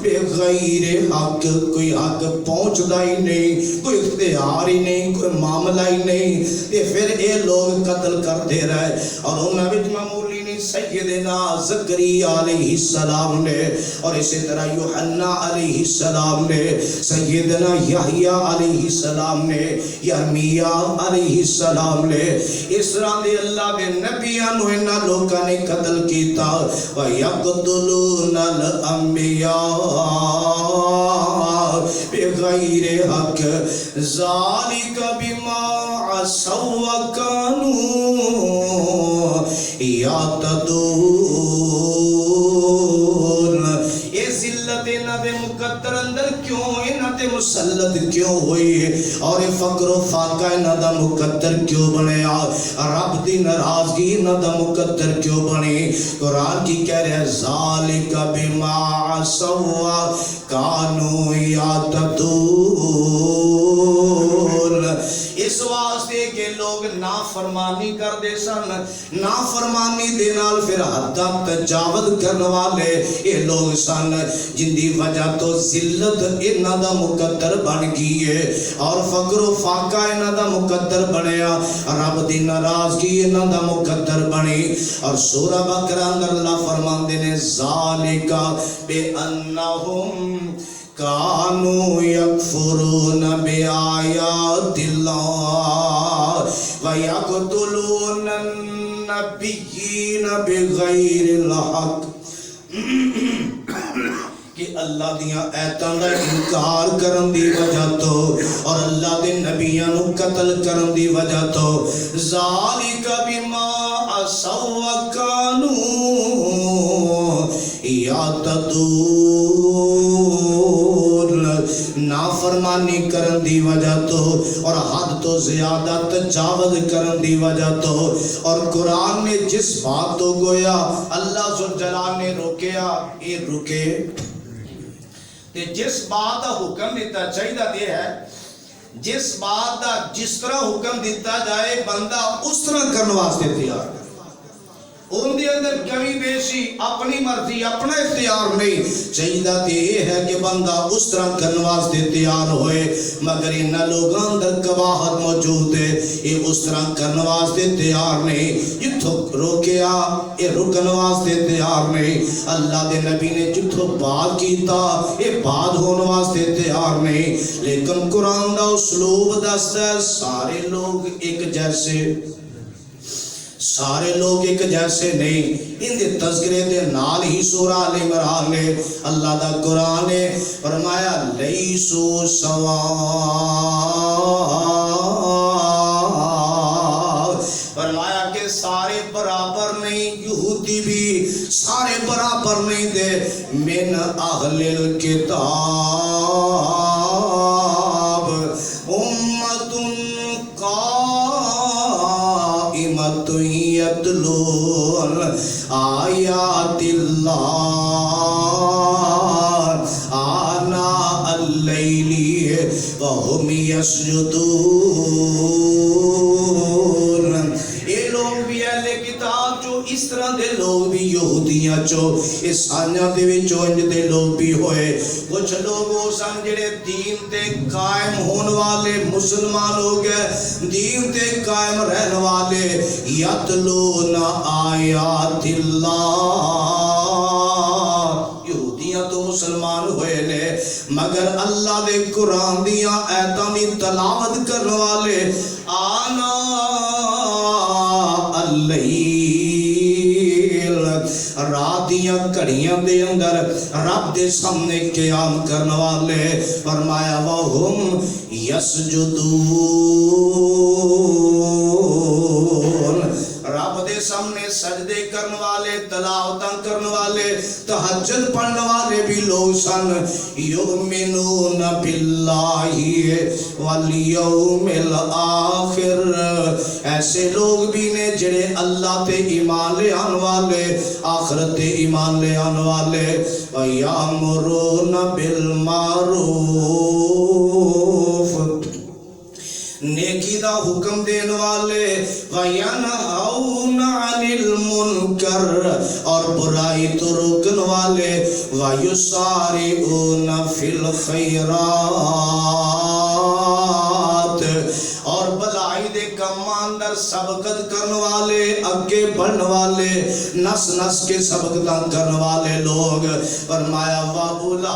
بغیر حق کوئی حق پہنچدا ہی نہیں کوئی اختیار ہی نہیں کوئی معاملہ ہی نہیں تے پھر اے لوگ قتل کر دے رہے اور انہاں وچ معمولی نہیں سیدنا زکریا علیہ السلام نے، اور اسی طرح یوحنا علیہ السلام نے، سیدنا یحییٰ علیہ السلام نے، یرمیہ علیہ السلام نے، اس طرح دے اللہ دے نبیاں نو انہاں لوکاں نے قتل کیتا۔ وَيَقْتُلُونَ الْأَنْبِيَاءَ بِغَيْرِ حَقٍّ ذَلِكَ بِمَا عَصَوْا وَكَانُوا يَعْتَدُونَ۔ یہ ذلت انہاں دے مقدر اندر کیوں، انہاں تے مسلط کیوں ہوئی، اور یہ فقر و فاقہ انہاں دا مقدر کیوں بنیا، رب دی ناراضگی انہاں دا مقدر کیوں بنی؟ قرآن کی کہہ رہے ہیں ذالک بما عصوا کانوا یعتدون، اس واسطے کہ لوگ نافرمانی کر دے سن، نافرمانی دے نال پھر حداں تجاوز کرنے والے یہ لوگ سن، جن دی وجہ تو ذلت انہاں دا مقدر بن گئی ہے، اور فقر و فاقہ انہاں دا مقدر بنیا، رب دی ناراضگی انہاں دا مقدر بنی۔ اور سورہ بقرہ اندر اللہ فرماندے نے ذالک بِأَنَّهُمْ كانوا يكفرون بآيات الله ويقتلون النبيين بغير الحق، کہ اللہ دیاں ایتاں دا انکار کرن دی وجہ تو اور اللہ دے نبیاں نو قتل کرن دی وجہ تو ذالک بما عصوا وکانوا یعتدون، نافرمانی کرن دی وجہ تو اور حد تو زیادہ تجاوز کرن دی وجہ تو۔ اور قرآن نے جس بات تو گویا اللہ ذوالجلال نے روکیا یہ رکے، تے جس بات دا حکم دیتا چاہیے دے ہے، جس بات دا جس طرح حکم دیتا جائے بندہ اس طرح کرنے واسطے تیار ہے، ان دے اندر کمی بیشی اپنی مرضی اپنا اختیار نہیں چاہیے تے یہ ہے کہ بندہ اس طرح کرنے واسطے تیار ہوئے، مگر ان لوگوں اندر قباحت موجود ہے، یہ اس طرح کرنے واسطے تیار نہیں، جتھوں روکیا یہ رکن واسطے تیار نہیں، اللہ دے نبی نے جتھوں بات کیتا یہ بات ہونے واسطے تیار نہیں۔ لیکن قرآن دا اسلوب دستا ہے سارے لوگ ایک جیسے، سارے لوگ ایک جیسے نہیں، ان دے تذکرے دے نال ہی سورہ آل عمران نے اللہ دا قرآن نے فرمایا لیسو سواء، فرمایا کہ سارے برابر نہیں، یہودی بھی سارے برابر نہیں دے، من اہل الکتاب امت قائمت یتلون آیات اللہ آناء اللیل وہم یسجدون۔ یہ لوگ بھی اہل کتاب جو اس طرح دے لوگ بھی یہودیاں چو عیسائیاں دے وچوں انج دے لوگ بھی ہوئے، کچھ لوگ وہ سن جڑے دین تے قائم ہون والے مسلمان ہو گئے، دین تے قائم رہن والے، یتلون آیات اللہ، یہودیاں تو مسلمان ہوئے نے مگر اللہ دے قرآن دیاں ایتاں دی تلاوت کرنے والے، آنا اللیل، رات دیاں گھڑیاں دے اندر رب دے سامنے قیام کرنے والے، فرمایا وَهُمْ يَسْجُدُونَ، رب دے سامنے سجدے کرنے والے، تلاوتاں کرنے والے، تہجد پڑھنے والے بھی لوگ سن، یؤمنون باللہ والیوم الآخر، ایسے لوگ بھی نے جڑے اللہ تے ایمان لے آن والے، آخرت تے ایمان لے آن والے، وَيَأْمُرُونَ بِالْمَعْرُوفِ، نیکی دا حکم دین والے، وَيَنْهَوْنَ عَنِ الْمُنْكَرِ، اور برائی تو روکن والے، وَيُسَارِعُونَ فِي الْخَيْرَاتِ، اور بلائی دے کم فرماندر سبقت کرنے والے اگے بڑھنے والے نس نس کے سبقتاں کرنے والے لوگ فرمایا وَأُولَٰئِكَ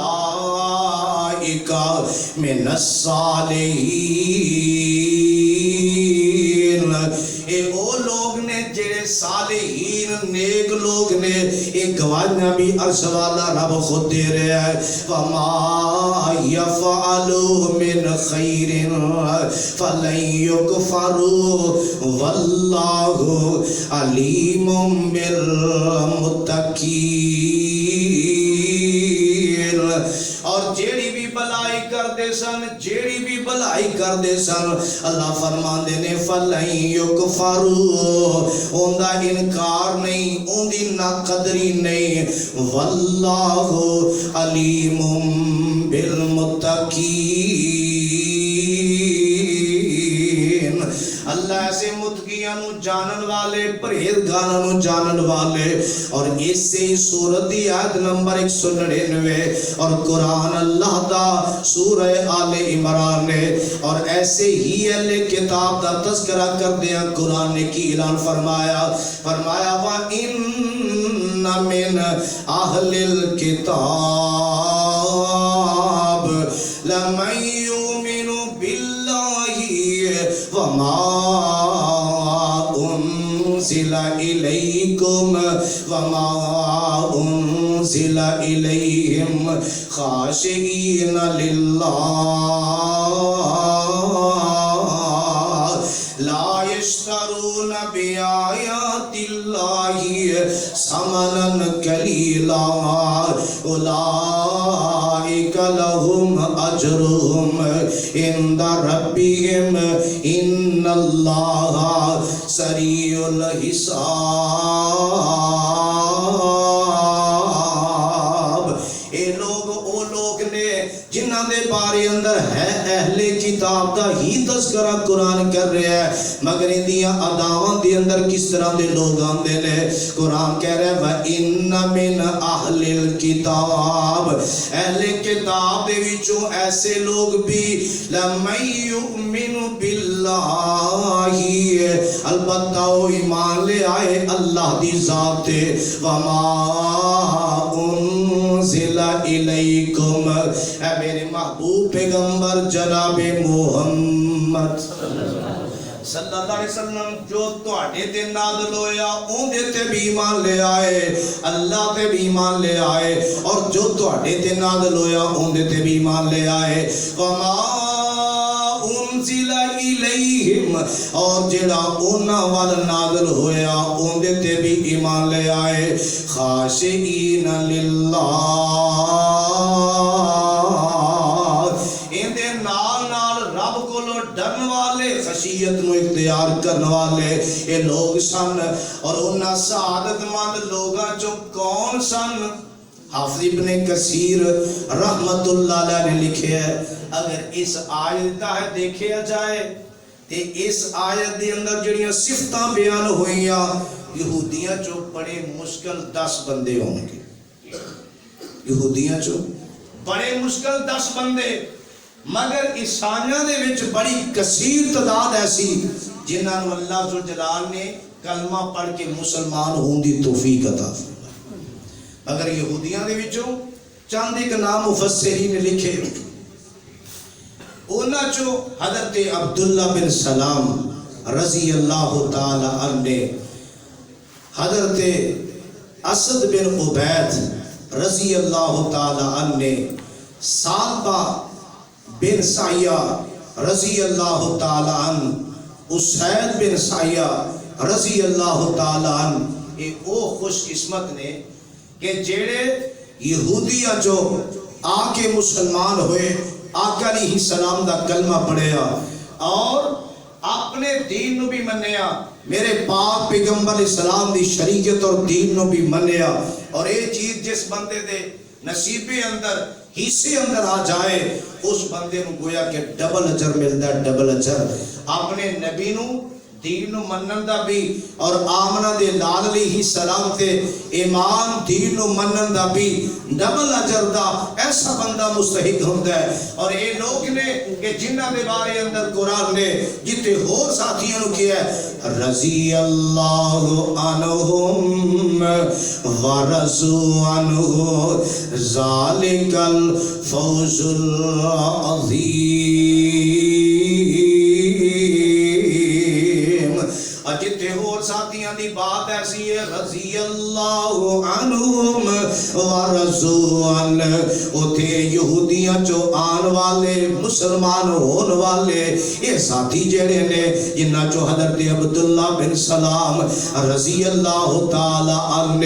مِنَ الصَّالِحِينَ اے او لوگ نے جڑے صالحین نیک لوگ نے ایک گواہیاں بھی عرش والا رب خود دے رہا ہے وَمَا يَفْعَلُوا مِنْ خَيْرٍ فَلَنْ يُكْفَرُوا وَاللَّهُ عَلِيمٌ بِالْمُتَّقِينَ اور جیڑی بھی بلائی کر دے سن جیڑی بھی بلائی کر دے سن اللہ فرمان دینے فَلَنْ يُكْفَرُوا اُندہ انکار نہیں اُندی ناقدری نہیں وَاللَّهُ عَلِيمٌ بِالْمُتَّقِينَ اللہ ایسے متقیاں نو جانن والے پرہیزگاراں نو جانن والے اور اس سے سورت دی آیت نمبر 199 اور قرآن اللہ دا سورہ آل عمران نے اور ایسے ہی اہل کتاب دا تذکرہ کر دیا قرآن نے کی اعلان فرمایا وَإِنَّ مِنْ أَهْلِ الْكِتَابِ لَمَنْ يُؤْمِنُ بِاللَّهِ وَمَا أُنزِلَ إِلَيْكُمْ وَمَا أُنزِلَ إِلَيْهِمْ خَاشِعِينَ لِلَّهِ لَا يَشْتَرُونَ بِآيَاتِ اللَّهِ ثَمَنًا قَلِيلًا أُولَئِكَ لَهُمْ أَجْرُهُمْ عِندَ رَبِّهِمْ إِنَّ اللَّهَ سَرِيعُ الْحِسَابِ اے لوگ او لوگ نے جنہاں دے بارے اندر ہے اہل کتاب دا ہی تذکرہ قرآن کر رہا ہے مگر اندیاں اداواں دے اندر کس طرح دے لوگ آندے نے قرآن کہہ رہا ہے وَإِنَّ مِنْ أَهْلِ الْكِتَابِ اہل کتاب دے وچوں ایسے لوگ بھی لَمَن يُؤْمِنُ بِاللَّهِ البتہ وہ ایمان لے آئے اللہ دی ذات تے وَمَا أُنزِلَ إِلَيْكُمْ اے میرے محبوب پیغمبر جناب محمد صلی اللہ علیہ وسلم جو تواڈے تے نازل ہویا اوندے تے بھی ایمان لے آئے اللہ تے بھی ایمان لے آئے اور جو تواڈے تے نازل ہویا اوندے تے بھی ایمان لے آئے وما انزل الیہم اور جڑا انہاں وال نازل ہویا اوندے تے بھی ایمان لے آئے خاشعین للہ اندے نال نال رب کولو ڈرن والے خشیت نو اختیار کرن والے اے لوگ سن اور انہاں سعادت مند لوگاں چوں کون سن حافظ ابن کثیر رحمت اللہ علیہ نے لکھے ہے اگر اس آیت کا ہے دیکھیا جائے تے اس آیت دے اندر جڑیاں صفتاں بیان ہوئیاں یہودیاں چوں بڑے مشکل 10 بندے ہوں گے یہودیاں چوں بڑے مشکل 10 بندے مگر عیسائیاں دے وچ بڑی کثیر تعداد ایسی جنہاں نو اللہ ذو جلال نے کلمہ پڑھ کے مسلمان ہون دی توفیق عطا فرمائی اگر یہودیاں دے وچوں چند ایک نام مفسرین نے لکھے انہاں چوں حضرت عبداللہ بن سلام رضی اللہ تعالی عنہ حضرت اسد بن عبید رضی اللہ تعالی عنہ صالبہ بن سعیہ رضی اللہ تعالی عنہ اسید بن سعیہ رضی اللہ تعالی عنہ اے او خوش قسمت نے کہ جیڑے یہودیاں جو آکے مسلمان ہوئے آقا علیہ السلام دا کلمہ پڑھیا اور اپنے دین نو بھی منیا میرے پاک پیغمبر اسلام دی شریعت اور دین نو بھی منیا اور یہ چیز جس بندے دے نصیبے اندر حصے اندر آ جائے اس بندے نو گویا کہ ڈبل اجر ملتا ہے ڈبل اجر اپنے نبی نو دین نو منن دا بھی اور آمنہ دے لال علیہ السلام تے ایمان دین نو منن دا بھی ڈبل اجر دا ایسا بندہ مستحق ہوتا ہے. اور اے لوگ نے کہ جنہ دے بارے اندر قرآن نے جتے اور ساتھیوں نے کیا ہے رضی اللہ عنہم ورضوا عنہ ذالک الفوز العظیم. جتے اور ساتھیاں دی بات ایسی ہے رضی اللہ عنہم ورضوا عنہ. اوتھے یہودیاں چو آن والے مسلمان ہون والے یہ ساتھی جڑے نے جنہ چو حضرت عبداللہ بن سلام رضی اللہ تعالی عنہ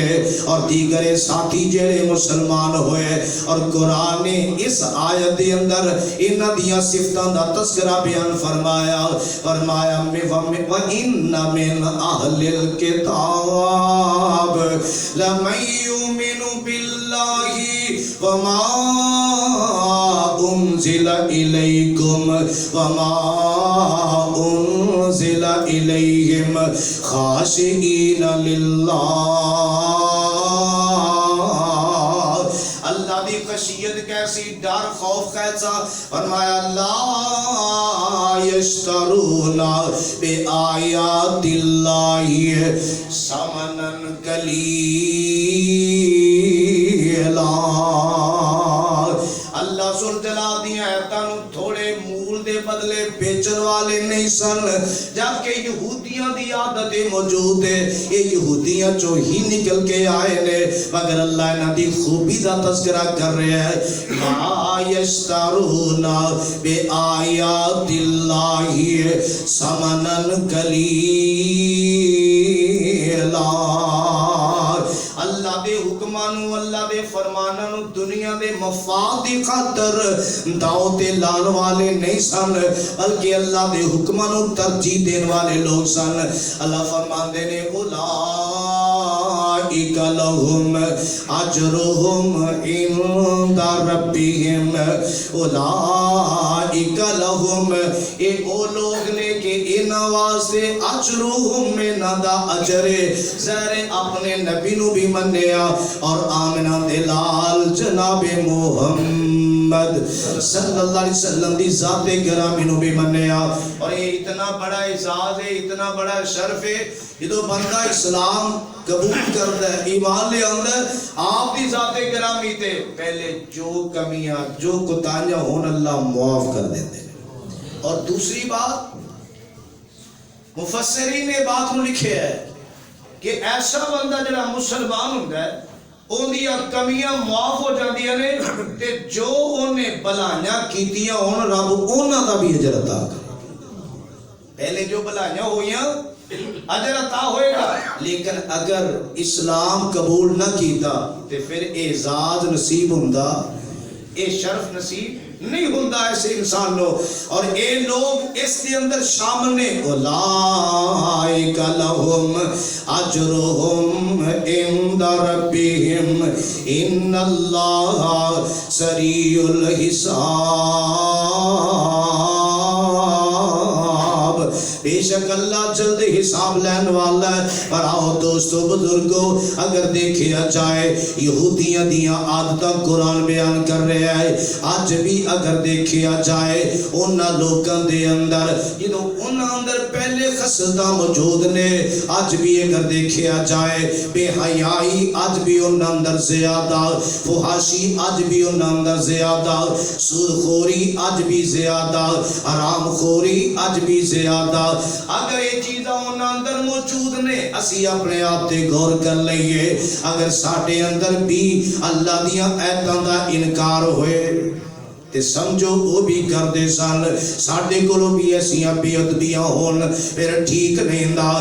اور دیگر ساتھی جڑے مسلمان ہوئے. اور قرآن نے اس آیت دے اندر انہ دیاں صفتاں دا تذکرہ بیان فرمایا وَإِنَّ مِنْ أَهْلِ الْكِتَابِ لَمَنْ يُؤْمِنُ بِاللَّهِ وَمَا أُنْزِلَ إِلَيْكُمْ وَمَا أُنْزِلَ إِلَيْهِمْ خَاشِعِينَ لِلَّهِ. اللہ دی خشیت کیسی ڈر خوف کیسا فرمایا لا یشترون بآیات اللہ ثمنا قلیلا. اللہ سن جلال دیا ایتاں تھوڑے مول دے بدلے بیچن والے نہیں سن جبکہ یہودیاں دی عادت موجود ہے. یہ یہودیاں چو ہی نکل کے آئے نے مگر اللہ انہاں دی خوبی دا تذکرہ کر رہے ہیں لا یشترون بآیات اللہ ثمنا قلیلا. اللہ دے حکمانو اللہ دے فرمانانو دنیا دے مفاد دی خاطر داؤ تے لان والے نہیں سن بلکہ اللہ دے حکمانو ترجیح دین والے لوگ سن. اللہ فرمان دینے اولئک لہم اجرہم عند ربہم اولئک لہم اے او لوگ نے کہ ان واسطے اجرہم میں ندا اجرے زہر اپنے نبی نو بھی منیا اور آمنہ دلال جناب محمد صلی اللہ علیہ وسلم دی ذات گرامی نو بھی منیا. اور یہ اتنا بڑا اعزاز ہے اتنا بڑا شرف ہے جدو بندہ اسلام قبول کرتا ہے ایمان لے آندا ہے آپ دی ذات گرامی تے پہلے جو کمیاں جو کوتاہیاں ہون اللہ معاف کر دیتے ہیں. اور دوسری بات مفسرین نے بات نو لکھے ہے کہ ایسا بندہ جڑا مسلمان ہوندا ہے اون دیاں کمیاں معاف ہو جاندیاں نے تے جو اونے بلائیاں کیتیاں ہون رب انہاں دا بھی اجر عطا کرے. پہلے جو بلائیاں ہوئیاں اجر عطا ہوئے گا لیکن اگر اسلام قبول نہ کیتا تے پھر اعزاز نصیب ہوندا اے شرف نصیب نہیں ہوندہ ایسے انسان لو. اور اے لوگ اس کے اندر شامل نے اولئک لہم اجرہم عند ربہم ان اللہ سریع الحساب. بے شک اللہ جلد حساب لین والا ہے. پر آؤ دوستو بزرگو اگر دیکھیا جائے یہودیاں دیاں عادتاں قرآن بیان کر رہے ہیں آج بھی اگر دیکھیا جائے انہاں لوگاں دے اندر جدو انہاں اندر پہلے خصلتاں موجود نے آج بھی اگر دیکھیا جائے بے حیائی آج بھی انہاں اندر زیادہ فحاشی آج بھی انہاں اندر زیادہ سود خوری آج بھی زیادہ حرام خوری آج بھی زیادہ. اگر یہ چیزاں انہاں اندر موجود نے اسی اپنے آپ تے غور کر لئیے اگر ساڑھے اندر بھی اللہ دیاں ایتاں دا انکار ہوئے تے سمجھو وہ بھی کر دے سن ساڑھے کلو بھی ایسیاں بے ادبیاں ہون پھر ٹھیک نہیں دا.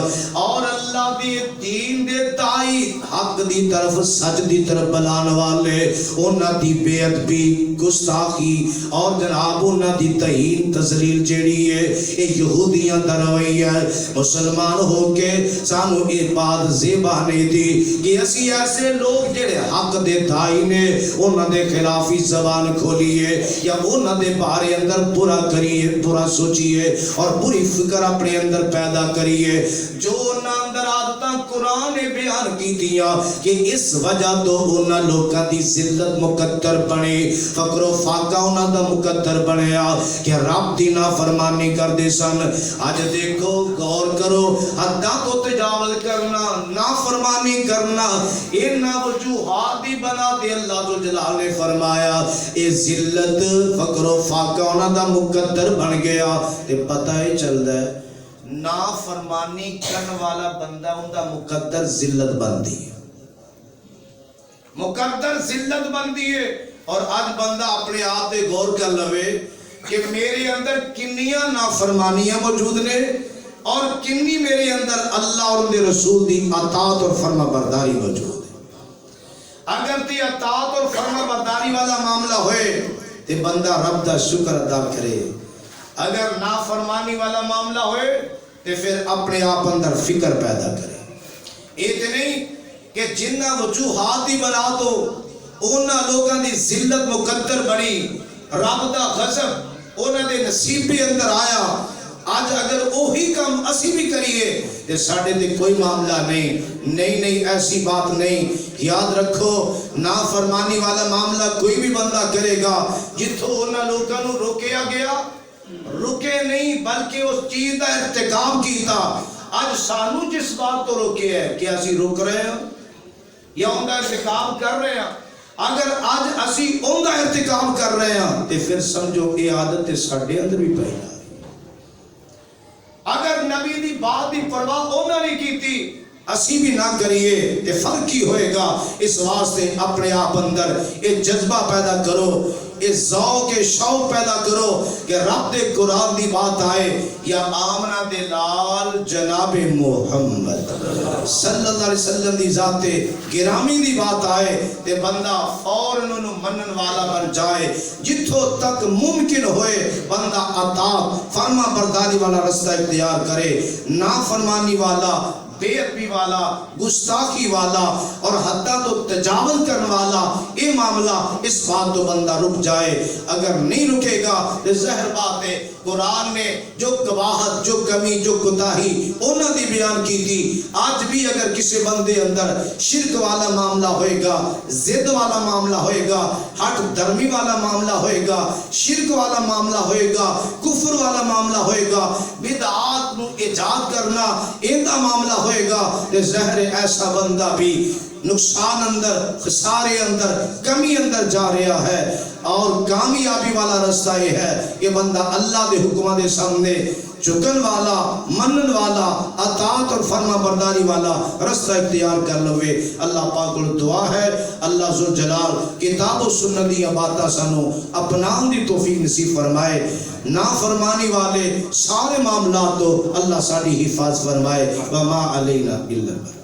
اور اللہ دی دین دے دائی حق دی طرف سچ دی طرف بلان والے انہاں دی بے ادبی گستاخی اور جناب انہاں دی توہین تذلیل جیڑی ہے اے یہودیاں دا رویہ ہے مسلمان ہو کے سانو اے بات زیبا نہیں دی کہ اسی ایسے لوگ جڑے حق دے دائی نے انہاں دے خلافی زبان کھولیے یا انہاں دے بارے اندر برا کریے برا سوچیے اور بری فکر اپنے اندر پیدا کریے جو انہاں اندر آدتا قرآن نے بیان کی دیا کہ اس وجہ تو انہاں لوگاں دی ذلت مقدر بنے فقر و فاقہ انہاں دا مقدر بنیا کہ رب دی نافرمانی کر دے سن آج دیکھو غور کرو حدہ کو تجاوز کرنا نافرمانی کرنا انہاں وجوہات دی بنا دے اللہ تو جلال نے فرمایا اے ذلت فقر و فاقہ انہاں دا مقدر بن گیا تے پتہ ہی چل دا ہے نافرمانی کرنے والا بندہ ان دا مقدر ذلت بندی ہے مقدر ذلت بندی ہے اور آج بندہ اپنے آپ پہ غور کر لوے کہ میرے اندر کنیاں نافرمانیاں موجود نے اور کنی میرے اندر اللہ اور ان دے رسول دی اطاعت اور فرما برداری موجود ہے اگر تی اطاعت اور فرما برداری والا معاملہ ہوئے تے بندہ رب دا شکر ادا کرے اگر نافرمانی والا معاملہ ہوئے تو پھر اپنے آپ اندر فکر پیدا کرے اتنی کہ جنہ وجوہات ہی بنا تو انہاں لوگاں دی ذلت مقدر بڑی رب دا غضب انہاں دے نصیب بھی اندر آیا آج اگر وہی کام اسی بھی کریے تو ساڑھے دے کوئی معاملہ نہیں ایسی بات نہیں یاد رکھو نافرمانی والا معاملہ کوئی بھی بندہ کرے گا جتھوں انہاں لوگاں نو روکیا گیا رکے نہیں بلکہ اس چیز کا ارتکاب کیتا آج سانو جس بات تو روکے ہے کہ اسی روک رہے ہیں یا ان کا ارتکاب کر رہے ہیں اگر آج اسی ان کا ارتکاب کر رہے ہیں تو پھر سمجھو یہ عادت ساڈے اندر بھی پئی ہے اگر نبی دی بات دی پرواہ انہوں نے کی تھی اسی بھی نہ کریے تے فرق ہی ہوئے گا اس واسطے اپنے آپ اندر ایک جذبہ پیدا کرو اس ذوق کے شوق پیدا کرو کہ رب دے قرآن دی بات آئے یا آمنہ دے لال جناب محمد صلی اللہ علیہ وسلم دی ذات گرامی دی بات آئے تے بندہ فوراً انہوں منن والا بن جائے جتھوں تک ممکن ہوئے بندہ اطاعت فرما برداری والا رستہ اختیار کرے نافرمانی والا بے ادبی والا گستاخی والا اور حدہ تو تجاوز کرنے والا یہ معاملہ اس بات تو بندہ رک جائے اگر نہیں رکے گا تو زہر بات ہے قرآن نے جو قباحت جو کمی جو کوتاہی انہوں نے بیان کی تھی آج بھی اگر کسی بندے اندر شرک والا معاملہ ہوئے گا زد والا معاملہ ہوئے گا ہٹ درمی والا معاملہ ہوئے گا شرک والا معاملہ ہوئے گا کفر والا معاملہ ہوئے گا بدعات نو ایجاد کرنا ایندہ معاملہ ہوئے گا کہ زہر ایسا بندہ بھی نقصان اندر خسارے اندر کمی اندر جا رہا ہے اور کامیابی والا رستہ یہ ہے کہ بندہ اللہ دے حکمہ دے سامنے چکن والا منن والا اطاعت اور فرما برداری والا رستہ اختیار کر لوے اللہ پاک کو دعا ہے اللہ ذوالجلال کتاب و سنت دی باتاں سانو اپنان دی توفیق نصیب فرمائے نافرمانی والے سارے معاملات تو اللہ ساری حفاظ فرمائے وما علینا الا البلاغ